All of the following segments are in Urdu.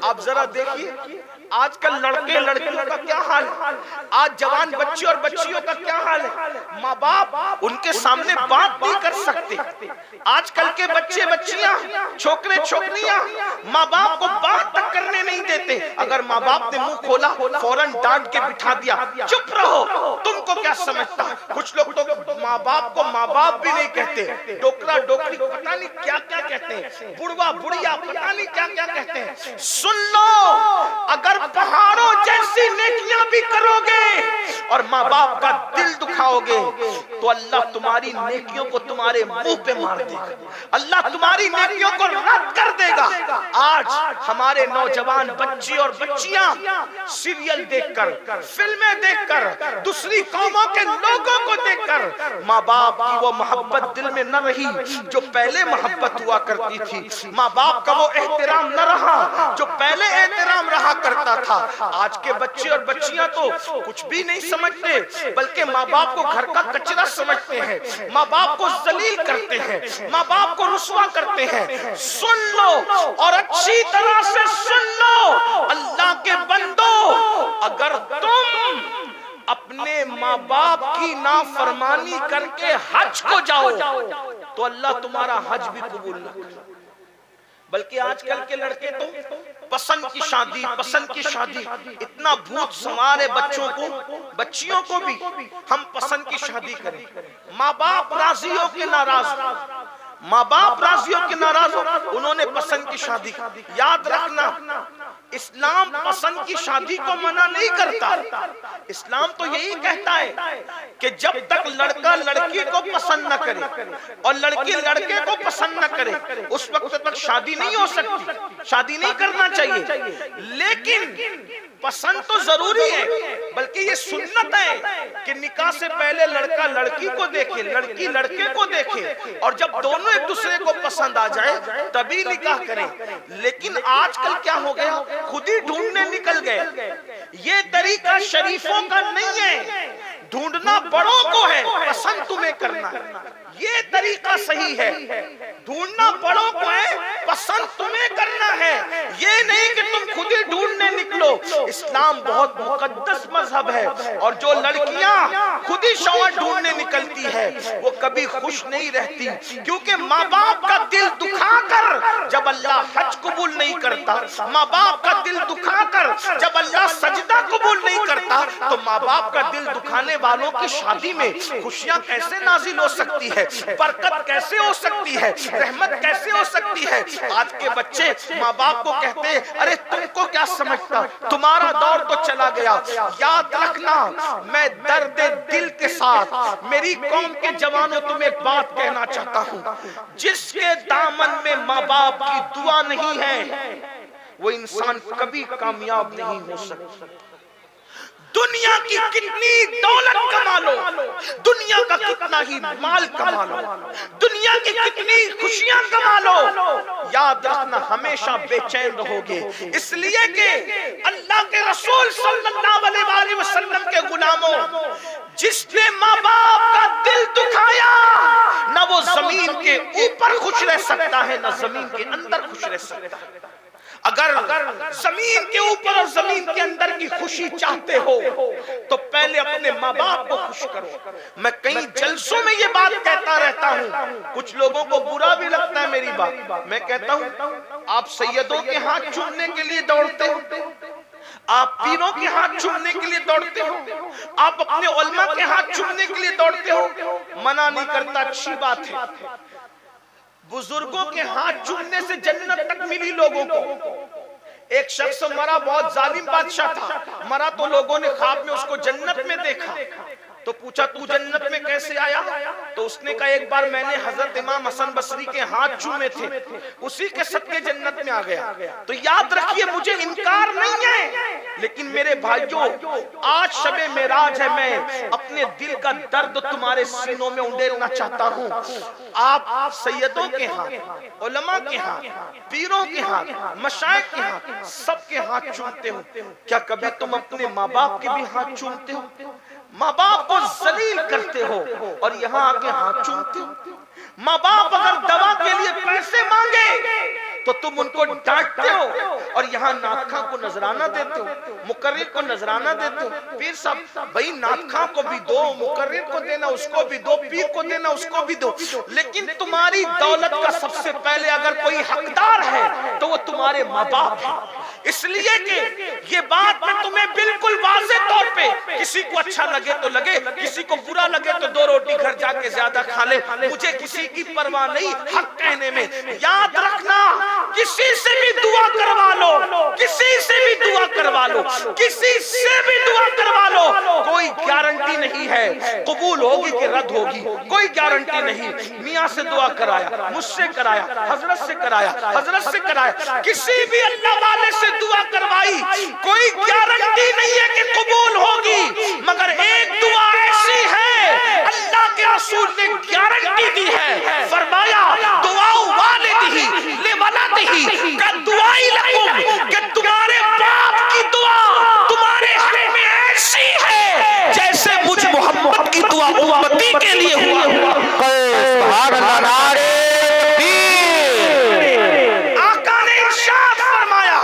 آپ ذرا دیکھیے آج کل لڑکے لڑکیوں کا کیا حال ہے، آج جوان بچے اور بچیوں کا کیا حال ہے، ماں باپ ان کے سامنے بات نہیں کر سکتے۔ آج کل کے بچے بچیاں چھوکرے چھوکریاں ماں باپ کو بات تک کرنے نہیں دیتے، اگر ماں باپ نے منہ کھولا فوراً ڈانٹ کے بٹھا دیا، چپ رہو تم کو کیا سمجھتا۔ کچھ لوگ تو ماں باپ کو ماں باپ بھی نہیں کہتے، ڈوکرا ڈوکری پتہ نہیں کیا کیا کہتے ہیں، بڑوا بڑیا پتہ نہیں کیا کیا کہتے ہیں۔ سن لو اگر پہاڑوں جیسی نیکیاں بھی کرو گے اور ماں باپ کا دل دکھاؤ گے تو اللہ تمہاری نیکیوں کو تمہارے منہ پہ مار دے گا، اللہ تمہاری نیکیوں کو رد کر دے گا۔ آج ہمارے نوجوان بچے اور بچیاں سیریل دیکھ کر، فلمیں دیکھ کر، دوسری قوموں کے لوگوں کو دیکھ کر ماں باپ کی وہ محبت دل میں نہ رہی جو پہلے محبت ہوا کرتی تھی، ماں باپ کا وہ احترام نہ رہا جو پہلے احترام رہا کرتا تھا۔ آج کے بچے اور بچیاں تو کچھ بھی نہیں سمجھتے بلکہ ماں باپ کو گھر کا کچرا سمجھتے ہیں، ماں باپ کو ذلیل کرتے ہیں، ماں باپ کو رسوا کرتے ہیں۔ سن لو اور اچھی طرح سے سن لو اللہ کے بندو، اگر تم اپنے ماں باپ کی نافرمانی کر کے حج کو جاؤ تو اللہ تمہارا حج بھی قبول نہ کرے۔ بلکہ آج کل کے لڑکے تو پسند کی شادی پسند کی شادی، اتنا بھوت سوار ہے بچوں کو بچیوں کو بھی، ہم پسند کی شادی کریں۔ ماں باپ راضی ہو کے ناراض، ماں باپ راضی ہو کے ناراض ہو، انہوں نے پسند کی شادی۔ یاد رکھنا اسلام پسند کی شادی کو منع نہیں کرتا، اسلام تو یہی کہتا ہے کہ جب تک لڑکا لڑکی کو پسند نہ کرے اور لڑکی لڑکے کو پسند نہ کرے اس وقت تک شادی نہیں ہو سکتی، شادی نہیں کرنا چاہیے۔ لیکن پسند تو ضروری ہے، بلکہ یہ سنت ہے کہ نکاح سے پہلے لڑکا لڑکی کو دیکھے، لڑکی لڑکے کو دیکھے، اور جب دونوں ایک دوسرے کو پسند آ جائے تبھی نکاح کریں۔ لیکن آج کل کیا ہو گیا، خود ہی ڈھونڈنے نکل گئے۔ یہ طریقہ شریفوں کا نہیں ہے، ڈھونڈنا بڑوں کو ہے، پسند تمہیں کرنا ہے، یہ طریقہ صحیح ہے۔ ڈھونڈنا بڑوں کو ہے، پسند تمہیں کرنا ہے، یہ نہیں کہ تم خود ہی ڈھونڈنے نکلو۔ اسلام بہت مقدس مذہب ہے، اور جو لڑکیاں خود ہی شوہر ڈھونڈنے نکلتی ہے وہ کبھی خوش نہیں رہتی، کیونکہ ماں باپ کا دل دکھا کر جب اللہ حج قبول نہیں کرتا، ماں باپ کا دل دکھا کر جب اللہ سجدہ قبول نہیں کرتا، تو ماں باپ کا دل دکھانے والوں کی شادی میں خوشیاں کیسے نازل ہو سکتی ہے، برکت کیسے ہو سکتی ہے، رحمت کیسے ہو سکتی ہے۔ آج کے بچے ماں باپ کو کہتے ہیں ارے تم کو کیا سمجھتا، تمہارا دور تو چلا گیا۔ یاد رکھنا میں درد دل کے ساتھ میری قوم کے جوانوں تمہیں ایک بات کہنا چاہتا ہوں، جس کے دامن میں ماں باپ کی دعا نہیں ہے وہ انسان کبھی کامیاب نہیں ہو سکتا۔ دنیا کی کتنی دولت کما لو، دنیا کا کتنا ہی مال کما لو، دنیا کی کتنی خوشیاں کما لو، یاد رکھنا ہمیشہ بے چین رہو گے، اس لیے کہ اللہ کے رسول صلی اللہ علیہ وآلہ وسلم کے غلاموں، جس نے ماں باپ کا دل دکھایا نہ وہ زمین کے اوپر خوش رہ سکتا ہے نہ زمین کے اندر خوش رہ سکتا ہے۔ اگر زمین کے اوپر اور زمین کے اندر کی خوشی چاہتے ہو تو پہلے اپنے ماں باپ کو خوش کرو۔ میں کئی جلسوں میں یہ بات کہتا رہتا ہوں، کچھ لوگوں کو برا بھی لگتا ہے میری بات، میں کہتا ہوں آپ سیدوں کے ہاتھ چومنے کے لیے دوڑتے ہو، آپ پیروں کے ہاتھ چومنے کے لیے دوڑتے ہو، آپ اپنے علماء کے ہاتھ چومنے کے لیے دوڑتے ہو، منع نہیں کرتا، اچھی بات ہے۔ بزرگوں کے ہاتھ چومنے سے جنت تک ملی لوگوں کو۔ ایک شخص مرا، بہت ظالم بادشاہ تھا، مرا تو لوگوں نے خواب میں اس کو جنت میں دیکھا، تو پوچھا تو جنت میں کیسے آیا؟ تو اس نے کہا ایک بار میں نے حضرت امام حسن بصری کے ہاتھ چومے تھے، اسی کے صدقے جنت میں آ گیا۔ تو یاد رکھیے مجھے انکار نہیں ہے، لیکن میرے بھائیوں آج شب معراج ہے، میں اپنے دل کا درد تمہارے سینوں میں انڈیلنا چاہتا ہوں۔ آپ سیدوں کے ہاتھ، علماء کے ہاتھ، پیروں کے ہاتھ، مشائخ کے ہاتھ، سب کے ہاتھ چومتے ہو، کیا کبھی تم اپنے ماں باپ کے بھی ہاتھ چومتے ہو؟ ماں باپ کو ذلیل کرتے ہو اور یہاں آ کے ہاتھ چومتے ہو۔ ماں باپ اگر دوا کے لیے پیسے مانگے تو تم ان کو ڈانٹتے ہو اور یہاں نعت خواں کو نذرانہ دیتے ہو، مقرر کو نذرانہ دیتے ہو۔ پیر صاحب بھائی نعت خواں کو بھی دو، مقرر کو دینا اس کو بھی دو، پیر کو دینا اس کو بھی دو، لیکن تمہاری دولت کا سب سے پہلے اگر کوئی حقدار ہے تو وہ تمہارے ماں باپ ہیں۔ اس لیے کہ یہ بات میں تمہیں بالکل واضح طور پہ، کسی کو اچھا لگے تو لگے، کسی کو برا لگے تو 2 روٹی گھر جا کے زیادہ کھا لے، مجھے کسی کی پرواہ نہیں حق کہنے میں۔ یاد رکھنا کسی سے بھی دعا کروا لو، کسی سے بھی دعا کروا لو، کسی سے بھی دعا کروا لو، کوئی گارنٹی نہیں ہے قبول ہوگی کہ رد ہوگی، کوئی گارنٹی نہیں۔ میاں سے دعا کرایا، مجھ سے کرایا، حضرت سے کرایا، حضرت سے کرایا، کسی بھی اللہ والے سے دعا کروائی، کوئی گارنٹی نہیں ہے کہ قبول ہوگی، مگر ایک دعا ایسی ہے اللہ کے رسول نے گارنٹی دی ہے، فرمایا دعا والدہ لولدہ کدعاء لکم، کہ تمہارے باپ کی دعا تمہارے حق میں ایسی ہے جیسے مجھ محمد کی دعا امتی کے لیے ہوا۔ سبحان اللہ، نعرہ تکبیر۔ آقا نے ارشاد فرمایا،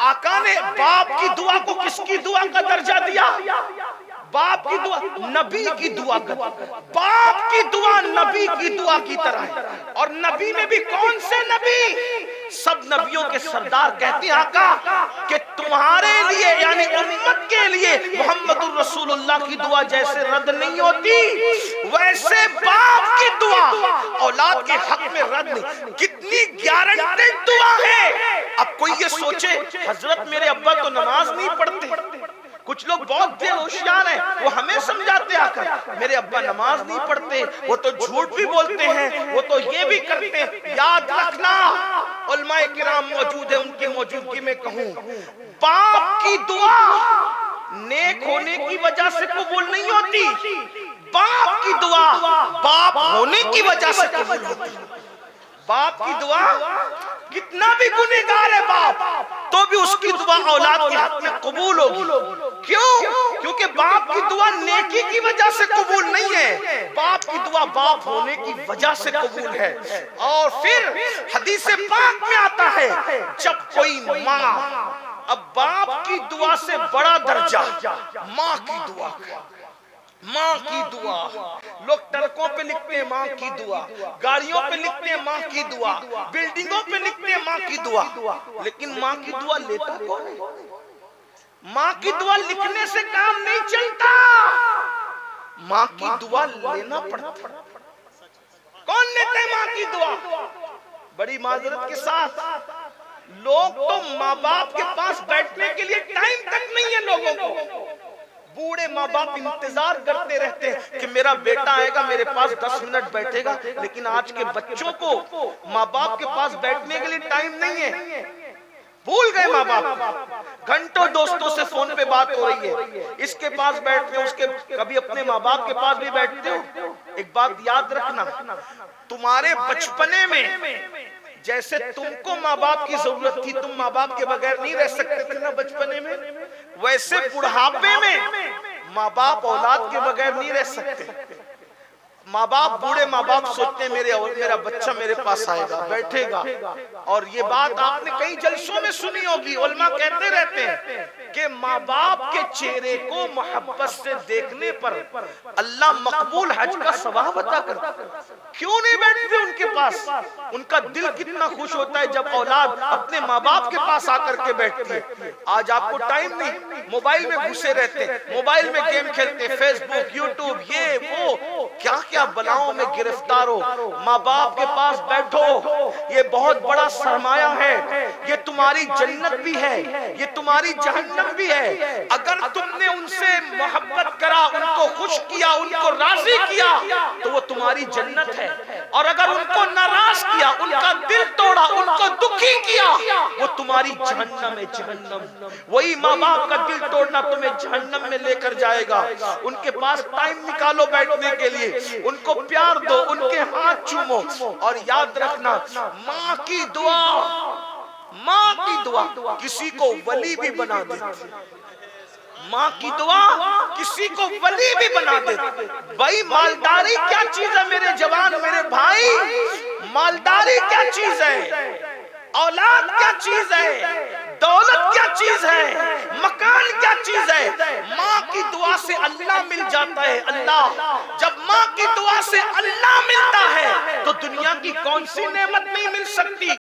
آقا نے باپ کی دعا کو کس کی دعا کا درجہ دیا؟ باپ کی دعا نبی کی دعا کا، باپ کی دعا نبی کی دعا کی طرح ہے۔ اور نبی میں بھی کون سے نبی؟ سب نبیوں کے سردار کہتے ہیں آقا کہ تمہارے لیے یعنی امت کے لیے محمد الرسول اللہ کی دعا جیسے رد نہیں ہوتی، ویسے باپ کی دعا اولاد کے حق میں رد نہیں۔ کتنی گارنٹیڈ دعا ہے۔ اب کوئی یہ سوچے حضرت میرے ابا تو نماز نہیں پڑھتے، کچھ لوگ بہت بے ہوشیار ہیں، وہ ہمیں سمجھاتے آ کر میرے ابا نماز نہیں پڑھتے، وہ تو جھوٹ بھی بولتے ہیں، وہ تو یہ بھی کرتے ہیں۔ یاد رکھنا علماء کرام موجود ہیں، ان کی موجودگی میں کہوں، باپ کی دعا نیک ہونے کی وجہ سے قبول نہیں ہوتی، باپ کی دعا باپ ہونے کی وجہ سے قبول ہوتی۔ باپ کی دعا کتنا بھی گنہگار ہے باپ تو بھی اس کی دعا اولاد کے حق میں قبول ہوگی۔ کیوں؟ کیونکہ باپ کی دعا نیکی کی وجہ سے قبول نہیں ہے، باپ کی دعا باپ ہونے کی وجہ سے قبول ہے۔ اور پھر حدیث پاک میں آتا ہے جب کوئی ماں، اب باپ کی دعا سے بڑا درجہ ماں کی دعا، ماں کی دعا۔ لوگ ٹرکوں پہ لکھتے ہیں ماں کی دعا، گاڑیوں پہ لکھتے ہیں ماں کی دعا، بلڈنگوں پہ لکھتے ہیں ماں کی دعا، لیکن ماں کی دعا لیتا کون ہے؟ ماں کی دعا لکھنے سے کام نہیں چلتا، ماں کی دعا لینا پڑتا۔ کون لیتا ہے ماں کی دعا؟ بڑی معذرت کے ساتھ لوگ تو ماں باپ کے پاس بیٹھنے کے لیے ٹائم تک نہیں ہے لوگوں کو۔ بوڑھے ماں باپ انتظار کرتے رہتے ہیں کہ میرا بیٹا آئے گا میرے پاس 10 منٹ بیٹھے گا، لیکن آج کے بچوں کو ماں باپ کے پاس بیٹھنے کے لیے ٹائم نہیں ہے، بھول گئے ماں باپ۔ گھنٹوں دوستوں سے فون پہ بات ہو رہی ہے، اس کے پاس بیٹھتے ہیں، اس کے کبھی اپنے ماں باپ کے پاس بھی بیٹھتے ہو۔ ایک بات یاد رکھنا، تمہارے بچپنے میں جیسے تم کو ماں باپ کی ضرورت تھی، تم ماں باپ کے بغیر نہیں رہ سکتے تھے نا بچپنے میں، ویسے بڑھاپے میں ماں باپ اولاد کے بغیر نہیں رہ سکتے۔ ماں باپ، بوڑھے ماں باپ سوچتے ہیں میرا بچہ میرے پاس آئے گا، بیٹھے گا۔ اور یہ بات آپ نے کئی جلسوں میں سنی ہوگی، علماء کہتے رہتے ہیں کہ ماں باپ کے چہرے کو محبت سے دیکھنے پر اللہ مقبول حج کا ثواب عطا کرتا۔ کیوں نہیں بیٹھتے ان کے پاس؟ ان کا دل کتنا خوش ہوتا ہے جب اولاد اپنے ماں باپ کے پاس آ کر کے بیٹھتی ہے۔ آج آپ کو ٹائم نہیں، موبائل میں گھسے رہتے ہیں، موبائل میں گیم کھیلتے ہیں، فیس بک، یوٹیوب، یہ وہ کیا بلاؤں میں گرفتار ہو۔ ماں باپ کے پاس بیٹھو، یہ بہت بڑا سرمایہ ہے، یہ تمہاری جنت بھی ہے، یہ تمہاری جہنم بھی ہے۔ اگر تم نے ان سے محبت کرا، ان کو خوش کیا، ان کو راضی کیا تو وہ تمہاری جنت ہے، اور اگر ان کو ناراض کیا، ان کا دل توڑا، ان کو دکھی کیا، وہ تمہاری جہنم ہے، جہنم۔ وہی ماں باپ کا دل توڑنا تمہیں جہنم میں لے کر جائے گا۔ ان کے پاس ٹائم نکالو بیٹھنے کے لیے، ان کو پیار دو، ان کے ہاتھ چومو، اور یاد رکھنا ماں کی دعا، ماں کی دعا کسی کو ولی بھی بنا دیتی، ماں کی دعا کسی کو ولی بھی بنا دیتی۔ بھائی مالداری کیا چیز ہے میرے جوان، میرے بھائی، مالداری کیا چیز ہے؟ اولاد کیا چیز ہے، دولت کیا چیز ہے، مکان کیا چیز ہے؟ ماں کی دعا سے اللہ مل جاتا ہے۔ اللہ جب ماں کی دعا سے اللہ مل